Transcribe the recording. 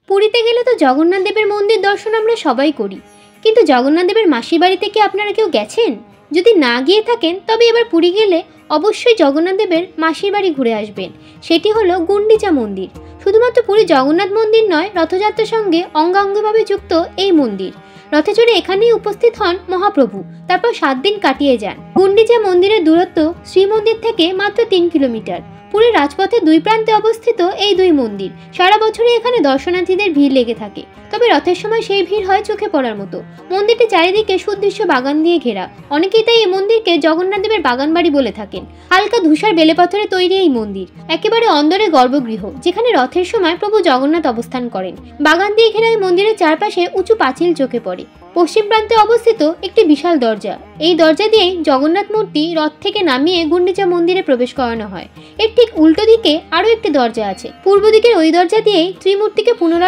পুরীতে গেলে তো জগন্নাথ দেবের মন্দির দর্শন আমরা সবাই করি, কিন্তু জগন্নাথ দেবের মাসির বাড়িতে কি আপনারা কেউ গেছেন? যদি না গিয়ে থাকেন তবে এবার পুরী গেলে অবশ্যই জগন্নাথ দেবের মাসির বাড়ি ঘুরে আসবেন। সেটি হলো গুন্ডিচা মন্দির। শুধুমাত্র পুরী জগন্নাথ মন্দির নয়, রথযাত্রার সঙ্গে অঙ্গাঙ্গিভাবে যুক্ত এই মন্দির। রথে চড়ে এখানেই উপস্থিত হন মহাপ্রভু, তারপর 7 দিন কাটিয়ে যান। গুন্ডিচা মন্দিরের দূরত্ব শ্রীমন্দির থেকে মাত্র 3 কিলোমিটার। পুরীর রাজপথের 2 প্রান্তে অবস্থিত এই 2 মন্দির। সারা বছরই এখানে দর্শনার্থীদের ভিড় লেগে থাকে, তবে রথের সময় সেই ভিড় হয় চোখে পড়ার মতো। মন্দিরটি চারিদিকে সুদৃশ্য বাগান দিয়ে ঘেরা। অনেকেই তাই এই মন্দিরকে জগন্নাথ দেবের বাগান বাড়ি বলে থাকেন। হালকা ধূসর বেলেপাথরে তৈরি এই মন্দির একেবারে অন্দরে গর্ভগৃহ, যেখানে রথের সময় প্রভু জগন্নাথ অবস্থান করেন। বাগান দিয়ে ঘেরা এই মন্দিরের চারপাশে উঁচু পাঁচিল চোখে পড়ে। পশ্চিম প্রান্তে অবস্থিত একটি বিশাল দরজা। এই দরজা দিয়েই জগন্নাথ মূর্তি রথ থেকে নামিয়ে গুন্ডিচা মন্দিরে প্রবেশ করানো হয়। এর ঠিক উল্টো দিকে আরও একটি দরজা আছে। পূর্ব দিকের ওই দরজা দিয়েই ত্রিমূর্তিকে পুনরায়